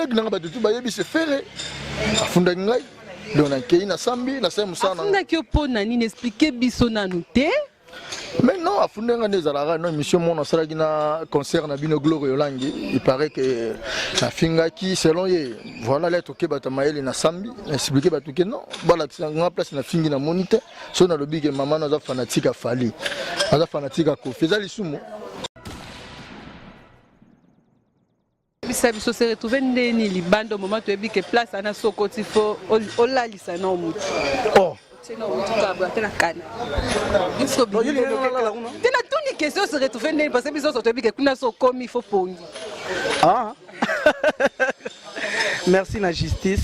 collègue n'a pas de tout bayebi se faire afunda ngai donc na kei na sambi na sema sana afunda ki opona nini expliquer biso nanu te. Mais non, à Fundanga Nezalaga, non, monsieur Mon Salagina concert na Bino Glory Yolangi. Il paraît que la finga qui, selon ye, voilà l'être que Batamael na Sambi, expliqué Batuke non, voilà, c'est une place na fingi na monite, so na lobby que maman n'a fanatique à Fali, n'a fanatique à Kofi, ça les sumo. Bisa biso se retrouver ndeni libando moment tu ebi que place ana sokoti fo olalisa na omutu. Oh. C'est non, tu vas boire la canne. Il faut bien. Tu n'as tout ni question se retrouver parce que biso soto bi que kuna so comme il faut pongi. Ah. Merci la justice.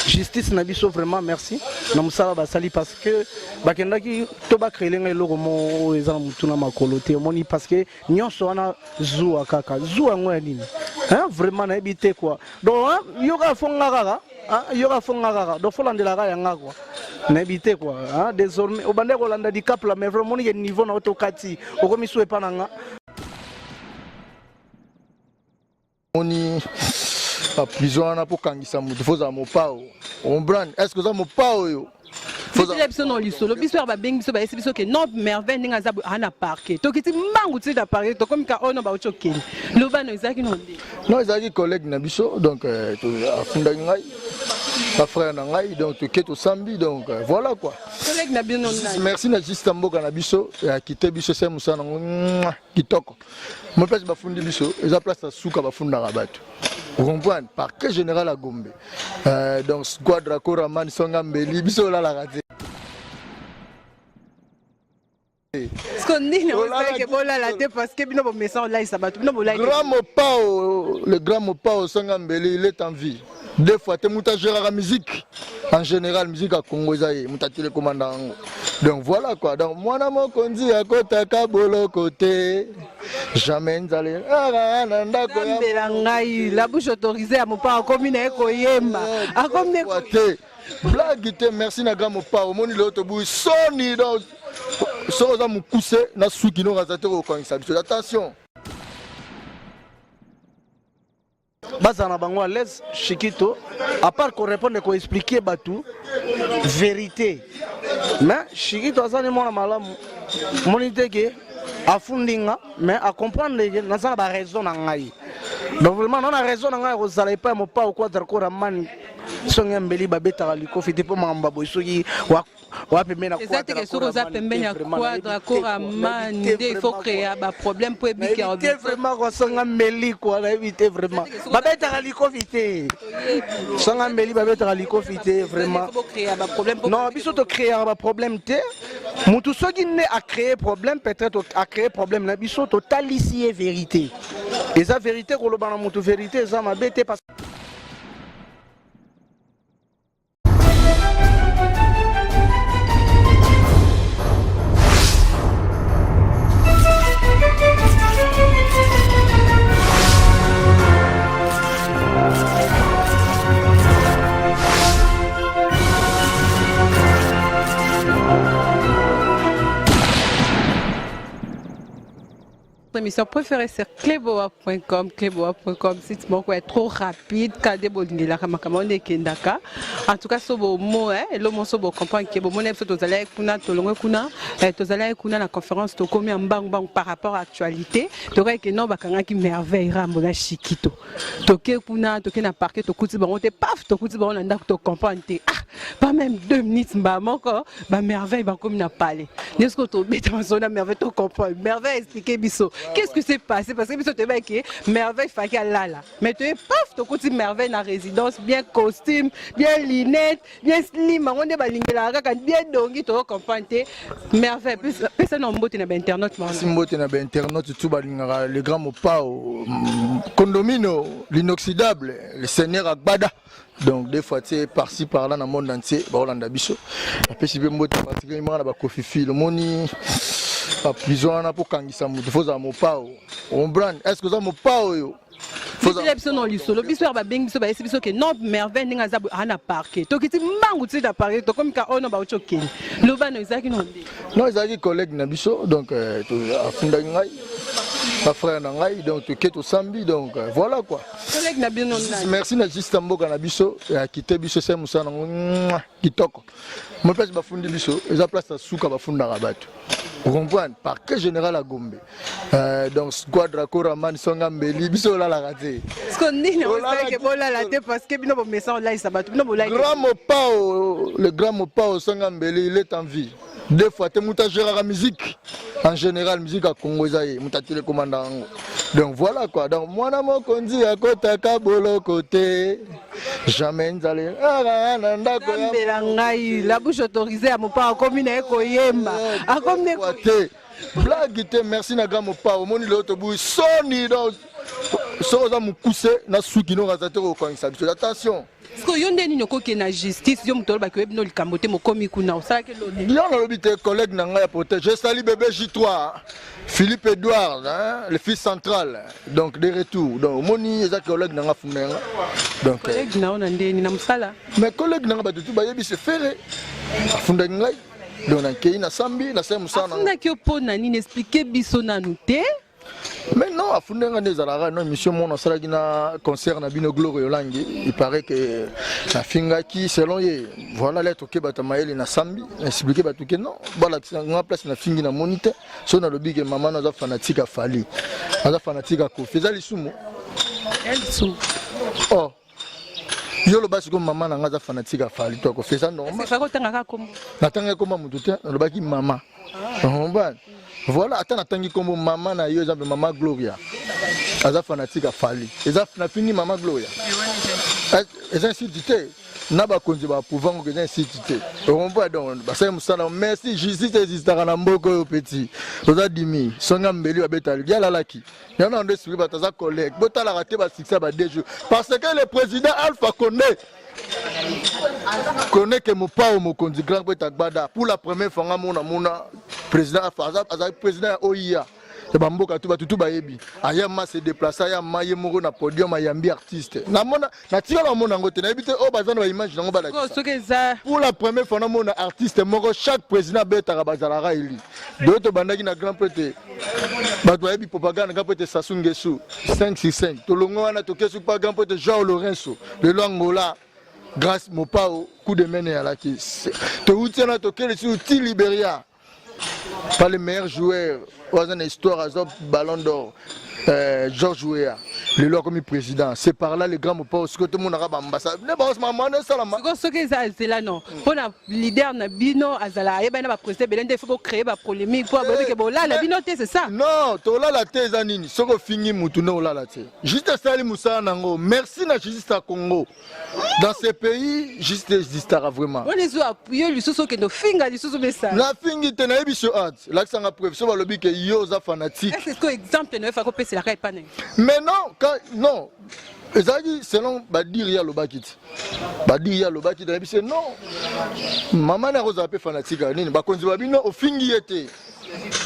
Justice na biso vraiment merci. Na musala basali parce que bakendaki to ba créer ngai loko mo ezana mutuna makolote moni parce que nyonso wana zuwa kaka zuwa ngoya nini. Hein vraiment na ebité quoi. Donc yoga fonga kaka. Yoga fonga kaka. Donc faut landela ka yanga quoi. N'habitez quoi, hein? Désormais, au bandé Rolanda di Cap là, mais vraiment il y a un niveau dans autocati. Au comme il souhaite pas nanga. On y a plusieurs ans pour kangisa mutu, faut ça mon pao. On brand, est-ce que ça mon pao yo? Faut ça. L'option non liso, l'option ba beng biso ba esi biso que non merveille ninga za ana parquet. To kiti mangu ti da parquet, to comme ka ono ba ochoke. Lo ba no izaki non ndi. Non, izaki collègue na biso, donc afunda ngai. Ma frère Nangai, donc tu quittes au Sambi, donc voilà quoi. Merci na juste Mboka na biso et à quitter biso c'est Moussa kitoko. Mon place bafundi biso, et la place à Souka bafunda rabatu. Vous comprenez? Parquet général à Gombe. Donc squadra Koraman Songambeli biso la raté. Ce qu'on dit, c'est que voilà la tête parce que bino bo message là il s'abat. Le grand Mopao Songambeli il est en vie. Des fois, tu as géré la musique. En général, musique à Congo, tu as télécommandé. Donc voilà quoi. Donc moi, je me dis à côté de côté. Jamais n'allez. La bouche autorisée à mon père comme une écoyemba. À comme des blague, merci na grand papa. Au monde l'autre bout, soni donc. Sans ça me pousser, na souki no razater au coin. Attention. Bazana bango à l'aise, Chiquito, à part qu'on réponde qu'on expliquer batou, vérité. Mais Chiquito, ça n'est pas mal. Mon idée que à fundinga, mais à comprendre les gens, ça n'a pas raison en aïe. Donc vraiment, on a raison en aïe, vous n'allez pas me pas ou quoi d'accord à man. Songa mbeli babeta liko fite po mamba boysoki wa pembena kwa. C'est que sur za pembena quadra koraman il faut créer un problème pour éviter vraiment ko songa mbeli quoi éviter vraiment babeta liko fite songa mbeli babeta liko fite vraiment non biso to créer un problème te mutu soki ne a créé problème peut-être a créé problème na biso total ici est vérité et ça vérité ko lo bana mutu vérité ça ma bête parce émission préférée c'est cleboa.com. Cleboa.com, site est trop rapide. En tout cas, ce beau mot, le mot sobo comprend que bon monnaie surtout allez kuna tolongo kuna tozala kuna la conférence to komi en bang bang par rapport à l'actualité. Tu vois que non bakanga qui merveille rambola Chiquito. Toke kuna toke na parquet to kuti bon te paf to kuti bon nda to comprendre pas même 2 minutes maman encore ba merveille ba comme na parler. N'est-ce que to bête en zone merveille to comprendre. Merveille expliquer biso. Qu'est-ce que c'est passé parce que biso te va que merveille fakia là. Mais tu es paf to kuti merveille na résidence bien costume, bien lunettes, bien slim, on est balingela bien dongi to comprendre merveille personne en botte na internet man. Si botte na internet tout balingara le grand mopa condomino l'inoxydable le seigneur Agbada. Donc des fois c'est par-ci par-là dans le monde entier ba Hollanda biso. Après si bien botte particulièrement na ba kofifi le moni pas prison na pour kangisa mutu faut ça mopa on brand est-ce que ça mopa yo l'option non liso l'option ba beng biso ba esi biso que non merveille ninga za ana parquet to kiti mangu ti da parquet to comme ka ono ba ochoke lo ba no izaki non ndi non izaki collègue na biso donc afunda ngai ma frère Nangai, donc Keto Sambi, donc voilà quoi. Merci na Justin Mboka na biso, ya quitté biso c'est Moussa na kitoko. Mon place bafundi biso, eza place à Souka bafunda rabato. Vous comprenez? Parquet général à Gombe. Donc squadra Koraman Songa Mbeli, biso la raté. Ce qu'on dit, parce que bino message là il s'abat. Grand Mopao, le grand Mopao Songa Mbeli, il est en vie. Des fois, tu as géré la musique. En général, musique à Congo, tu as télécommandant. Donc voilà quoi. Donc, moi, je dis à côté, à bolo côté. Jamais n'allez. La bouche autorisée à mon père, comme une écoyemba. À comme des blague, merci à grand Mopao. Mon l'autobus, Sony. Donc, ça m'a poussé, na souki no razaté au coin. Attention. Est-ce que yon deni noko ke na justice yo mutolo ba ke bino likambote mo komi kuna osala ke loni yo na lobité collègue na nga ya protéger sali bébé J3 Philippe Edouard hein, le fils central donc de retour donc moni eza collègue na nga funenga donc collègue na ona ndeni na musala mais collègue na nga ba tutu ba yebi se faire funda ngai donc na kei na sambi na sem musana funda ki opona nini expliquer biso nanu te. Mais non, à Fundanga des Alara, non, mission mon Salagina concerne Bino Glory Olangi. Il paraît que la finga qui, selon lui, voilà l'être que Batamael et Nasambi, expliqué Batuke, non, voilà, la place na fingi na monite, son a le big maman n'a fanatique à Fali, n'a fanatique à Kofi, les sumo. Oh, yo le bas comme maman n'a fanatique à Fali, toi, Kofi, ça non. C'est pas autant comme. Natanga comme Moutoute, le baki maman. Voilà, attends, attends, comme maman na yo, exemple maman Gloria. Aza fanatique à Fali. Eza na fini maman Gloria. Eza instituté. Naba konzi ba pouvant que eza instituté. On voit donc, ça me sala merci justice existera na mboko yo petit. Oza dimi, songa mbeli abeta ya la laki. Yana ndo suivi bataza collègue. Bota la raté ba succès ba 2 jours. Parce que le président Alpha connaît que mon père mon conduit grand pour la première fois mon président président OIA c'est bamboka tout bayebi ayama se déplacer ayama yemoko na podium ayambi artiste na mona na tika la mona ngote na ebite o bazana ba image nango bala pour la première fois na mona artiste moko chaque président beta bazala eli d'autres bandaki na grand prêtre bato bayebi propagande grand prêtre Sassou Nguesso 565 tolongo wana tokesu pa grand prêtre Jean Lorenzo de l'Angola grâce mon pao coup de main à la qui te outiana toquer sur Ti Libéria pas les meilleurs joueurs dans une histoire azop ballon d'or Georges Weah le loi comme président c'est par là le grand mon pao ce que tout le monde arabe ambassade ne pas maman ne salama ce que c'est là non pour la leader na bino azala et ben na président belende faut créer ba polémique pour que bon là la bino c'est ça non to là la thèse anini ce que fini mutu no là la thèse juste sali Moussa nango merci na justice à Congo dans ces pays justice existera vraiment on les a appuyé le sous que nos finga les sous message la fingi te na biso at là ça nga preuve so ba lobi que yo za fanatique est-ce que exemple ne fa ko c'est la pas mais non quand non ezali selon Badiria Lobakit Badiria Lobakit na biso non maman na roza pe fanatique nini ba konzi ba bino ofingi ete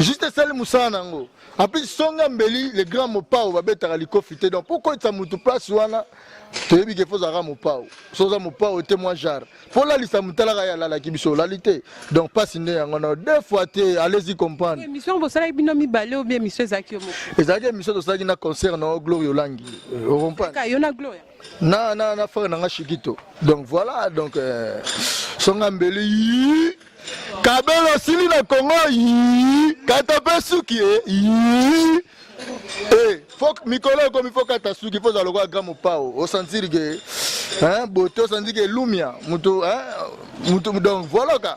juste celle Moussa nango après songa mbeli le grand mopao ba betara likofité donc pourquoi ça mutu place wana toyebi ke foza ramo pao soza mopao témoin jar pour la lisa mutala ya la kibiso lalité donc pas sinde yango na deux fois te allez-y comprendre émission bosala bino mi balé ou bien émission zakio mo ezaki émission tosaki na concert na Glory Olangi on comprend ka yona Gloria na frère na Chikito donc voilà donc songa mbeli kabelo sili na Congo katape suki faut Mikolo comme il faut katasuki faut zalo kwa grand pao au sentir que hein beauté au sentir que lumia muto donc voilà ka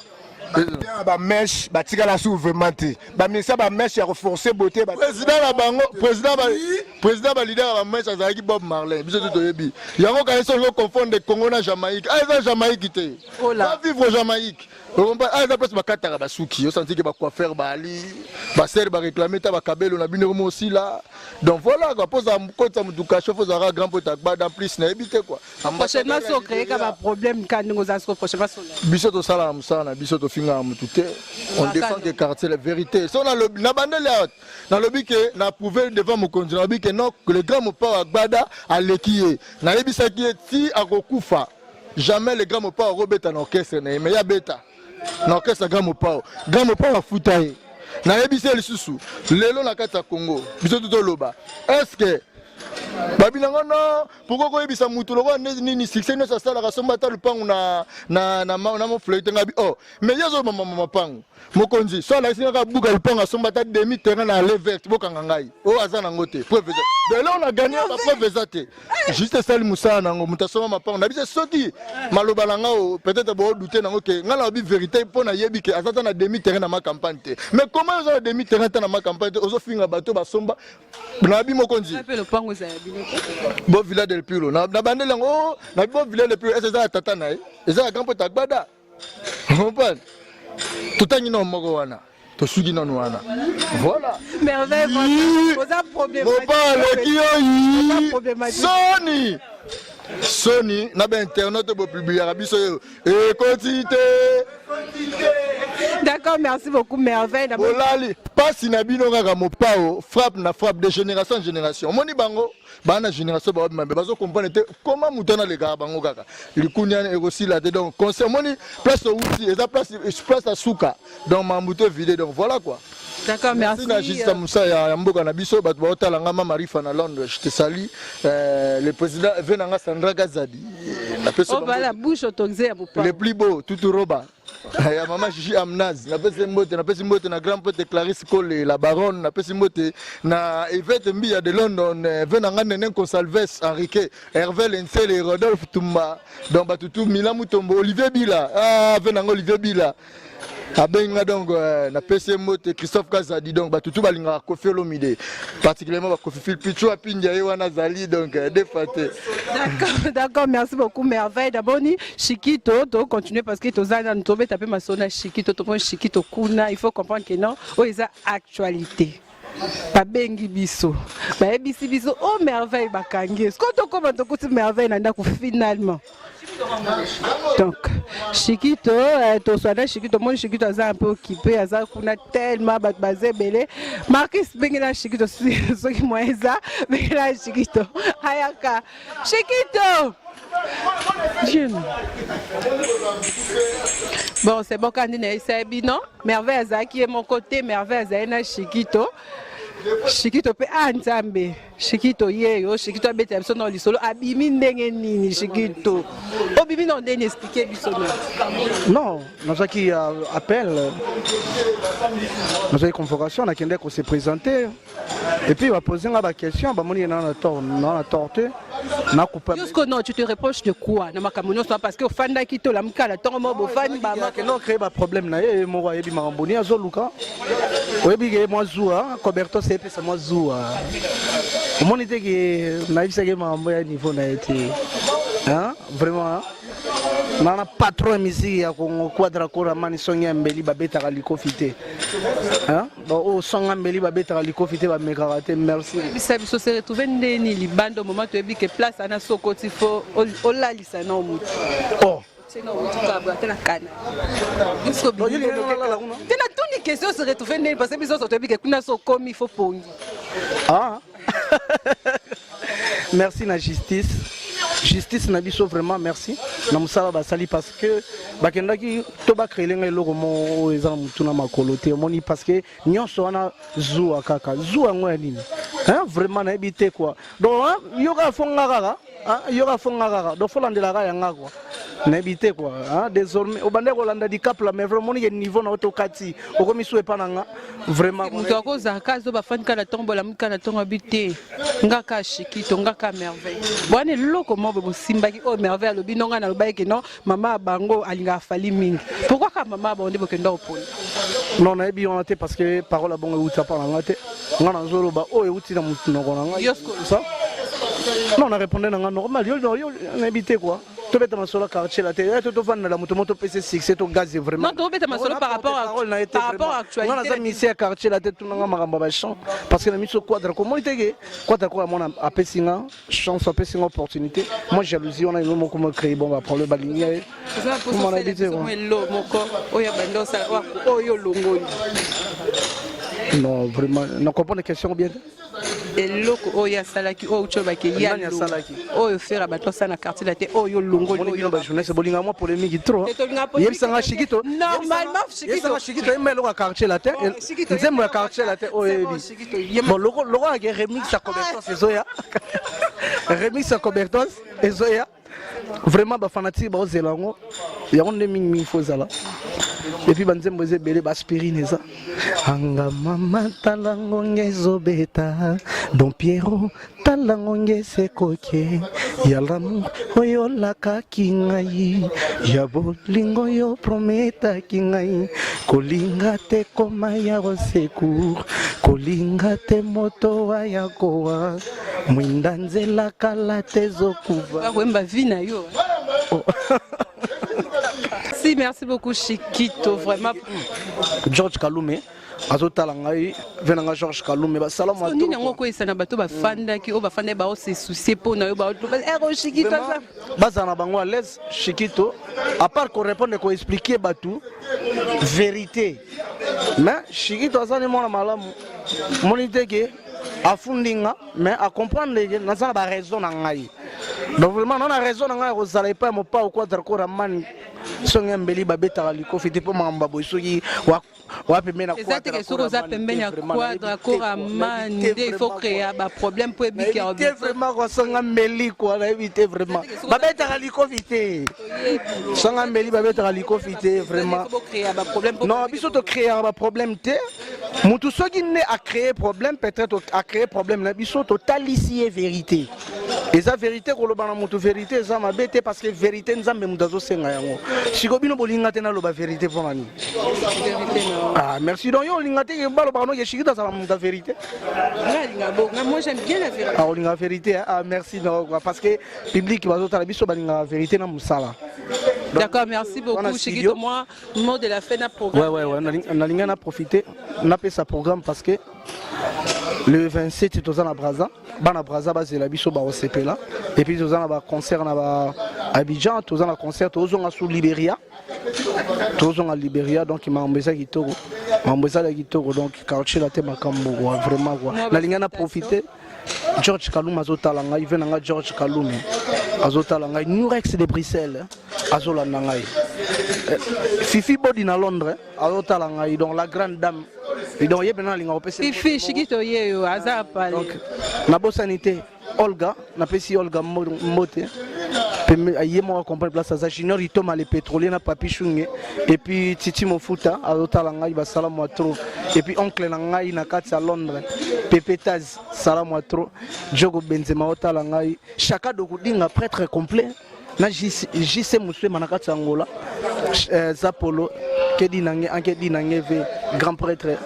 ba mèche ba tika la souveraineté ba ministère ba mèche ya renforcer beauté ba président la bango président ba leader ba mèche azaki Bob Marley biso to yebi yango ka eso lo confondre Congo na Jamaïque eza Jamaïque te va vivre Jamaïque on va eza place ba kataka ba suki au sentir que ba coiffeur ba ali ba ser ba réclamer ta ba kabelo na bino aussi là donc voilà quoi pose à côté mutuka chef aux ara grand pote akba dans plus na ebité quoi prochainement so créer ka problème quand nous asko prochainement biso to sala musana biso to finga mutute on défend que quartier la vérité so na le na bandele na lobby que na prouver devant mon conduit na lobby que non que le grand mopa agbada alekié na lebisa ki ti akokufa jamais le grand mopa robeta na orchestre na mais ya beta na orchestre grand mopa a futaye na yebise lisusu lelo na kati ya Congo biso tutoloba est-ce que babinanga non pourquoi koyebisa mutu loko nini succès ne ça sala kasomba ta lupangu na mo fleute ngabi oh mais yezo mama mapangu mokonzi so la singa buka lupangu asomba ta demi terrain na le vert bokanga ngai oh azana ngote preuve de là on a gagné la preuve zate juste ça musa nango mutasoma mapangu na bise soki maloba langa peut-être bo douter nango ke ngala bi vérité pona yebi ke azata na demi terrain na ma campagne te mais comment on a demi terrain na ma campagne ozo finga bato basomba na bi mokonzi bon village del Pilo na bande lango na bon village del Pilo est ça tata na eza grand pota gbada comprendre tout angi no moko wana to sugi no wana voilà merveille posa problématique Sony na ba internet bo publier biso e quantité. D'accord, merci beaucoup, merveille. Olali, pas si nabino kaka mopao frappe de génération en génération. Moni bango, bana génération ba mabé bazo comprendre comment mutana le gars bango kaka. Likunya et aussi là donc concert moni place au outil, eza place à souka. Donc mamuto vide donc voilà quoi. D'accord, merci. Na juste Moussa ya mboka na biso bato ba otala ngama Marifa na Londres, je te salue. Le président Venanga Sandra Gazadi. Oh bah la bouche autorisée à vous parler. Le plus beau, tout roba. Ya maman Gigi Amnaz, na pesi mbote na grand pote Clarisse Cole, la baronne, na pesi mbote na Yvette Mbia de London, Venanga Nenen Consalves, Enrique, Hervé Lencel et Rodolphe Toumba, donc Batutu Mila Mutombo, Olivier Bila, Venanga Olivier Bila. Abenga donc na PC Mote Christophe Kazadi donc batutu balinga Kofi Olomide particulièrement ba Kofi Pichu apinja wana zali donc défaté. D'accord, merci beaucoup merveille d'abord ni Chiquito to continuer parce que tozana ntombe taper masona Chiquito to point Chiquito kuna il faut comprendre que non o eza actualité. Pas bengi biso. Ba ebisi biso oh merveille bakangi. Est-ce que to comment to kuti merveille nanda ku finalement. Donc, Chiquito, tu sois là, Chiquito, mon Chiquito a un peu occupé, a tellement basé belé. Marcus Bengela Chiquito, ce qui m'a dit, Bengela Chiquito. Ayaka, Chiquito! Bon, c'est bon, candidat, c'est bien, merveille, qui est mon côté, merveille, c'est Chiquito. Chiquito pe anzambe Chiquito yeyo Chiquito abeta biso na lisolo abimi ndenge nini Chiquito obimi na ndenge expliquer biso non nazaki appel nazaki convocation na kende ko se présenter et puis va poser la question ba moni na torte na couper jusqu'au non tu te reproches de quoi na makamono parce que fanda kito la mkala tongo mo fani ba que non créer ba problème na ye mo yebi maramboni azoluka oyebi ke moi zoua Coberto c'est pesa moi zoua omoni te ke na bisa ke mambo ya niveau na été hein vraiment nana patron musique ya Congo quadra kora mani songa mbeli babeta kalikofite hein donc o songa mbeli babeta kalikofite ba mekarate merci bisa biso se retrouver ndeni libando moment to ebi ke place ana sokoti fo olalisa na omutu oh c'est non mutu ka ba tena kana biso bi tena tuni question se retrouver ndeni parce que biso to ebi ke kuna so komi fo pongi ah merci la justice na biso vraiment merci na musala basali parce que bakendaki to ba créer ngai loko mo eza mutuna makolote moni parce que nyonso wana zuwa kaka zuwa ngoya nini hein vraiment na ebité quoi donc yoka fonga kaka donc faut landela ka yanga quoi na ebité quoi hein désormais obande ko landa di cap la mais vraiment ni niveau na otokati okomi soué pananga vraiment muto ko zaka zo ba fan kala tombola mukana tongo habité ngaka Chiquito ngaka merveille bone loko mo bo simbaki oh merveille lobi nonga na lobaye ke non mama bango alinga fali mingi pourquoi ka mama bonde bokenda opona non na ebi on parce que parole a bongo uta pa ngate ngana nzolo ba oh euti na mutu noko nga ça non on répondait na normal yo na ebité quoi to beta masolo quartier la télé to vendre la moto PC6 c'est au gaz vraiment non to beta masolo par rapport à actualité on a ça misé quartier la tête tout nga makamba ba champ parce que na miso quadra comment itege quadra ko mona apesinga chance apesinga opportunité moi jalousie on a une moko mo créer bon va prendre le baligné comment on a dit moko oya bandosa oyo longoli Non, vraiment, on comprend les questions bien. eloko oyo asalaki oyo utobaki ya oyo fera bato asala quartier la te oyo longo oyo ba journée c'est bolinga moi polémique trop yebisanga shikito normalement shikito emelo ka quartier la te nzembo ya quartier la te oyo bon logo ya remix à Cobertos ezoya remix à Cobertos ezoya vraiment ba fanatique ba ozelango ya on ne mingi fozala et puis banzembo ezebele ba aspirine eza anga mama talango ngezo beta Don Piero talango ngese koke ya l'amour oyo laka kingai ya bolingo yo prometa kingai kolinga te koma ya secours kolinga te moto wa ya koa mwinda nzela kala te zokuva wemba vina yo. Si, merci beaucoup Chiquito, vraiment. George Kalume, azotala ngai venanga George Kalume ba salam à tous. Ni ngo ko isana bato ba fanda ki o ba fanda ba o se soucier pour na yo ba ero Chiquito ça. Bazana bango à l'aise Chiquito, à part qu'on répondre qu'on expliquer batou vérité. Mais Chiquito azani mona malamu. Monite ke afundinga mais à comprendre les na ba raison na ngai. Donc vraiment on a raison na ngai ko sala pas mo pa ou quoi d'accord man songa mbeli babeta liko fiti po mamba boysoki wa pembena kwa exactement que ça pembena quadra coramande il faut créer un problème pour éviter vraiment ko songa mbeli quoi na éviter vraiment babeta liko vite songa mbeli babeta liko vite vraiment non biso to créer un problème te mutu soki ne a créé problème peut-être a créé problème na biso total ici est vérité et ça vérité ko lobana mutu vérité ça ma bête parce que vérité nzambe mudazo senga yango siko bino bolinga te na loba vérité pour nani ah merci donc yo linga te ke balo bano ke shikita ça la vérité moi j'aime bien la vérité ah linga vérité ah merci donc parce que public bazo tala biso balinga vérité na musala. D'accord, merci beaucoup Chiquito. Moi mot de la fin na programme ouais na linga na profiter na pe sa programme parce que le 27 tozana Braza bana Braza bazela biso ba osepela et puis tozana ba concert na ba Abidjan tozana concert tozonga sous Libéria tozonga Libéria donc mambeza kitoko donc quartier la te makambo vraiment quoi na linga na profiter George Kaluma azotala ngai venanga George Kaluma azotala ngai New Rex de Bruxelles azolanda ngai Fifi Body na Londres azotala ngai donc la grande dame et donc yebena linga opese Fifi Chiquito yeyo azapa donc na bosanité Olga na pesi Olga Mote aye mo accompagne place za Junior Itoma les pétroliers na Papi Chunge et puis Titi Mofuta azotala ngai ba salamu atro et puis oncle na ngai na kati à Londres Pepe Taz salamu atro Jogo Benzema otala ngai Chaka Dokudinga prêtre complet na JC Muswe manakati Angola Zapolo kedi nange ankedi nange ve grand prêtre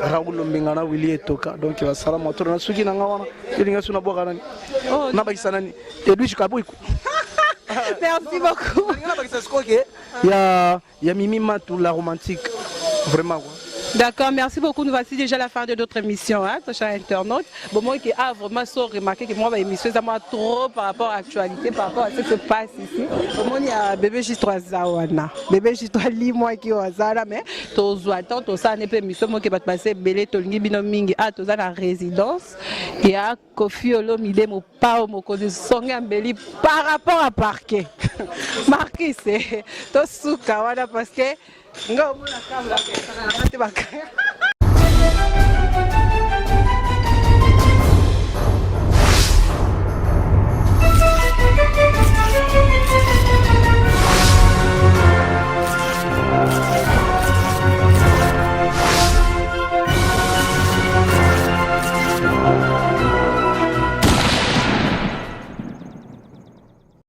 Raoul Mbengana Willy Etoka donc il va salamu atro na suki nanga wana elinga suna boka nani na bakisa nani Edwige Kabuiku. Merci beaucoup. Il y a Mimi Matou, la romantique. Vraiment quoi. D'accord, merci beaucoup. Nous voici déjà à la fin de notre émission, hein, chers internautes. Bon, moi qui a vraiment remarqué que moi, ma émission, ça m'a trop par rapport à l'actualité, par rapport à ce qui se passe ici. Au moins, il y a bébé J3 Zawana. Bébé J3 li moi qui est Zara, mais tous les attends, tout ça n'est pas émission, moi qui va passer belé, tolingi binomingi, à tout ça la résidence. Il y a Kofi Olomide, mon pao, mon cause songa belli par rapport à parquet. Marqué, c'est tout souka, voilà, parce que. Nga omona kabla ke kana mate bakaya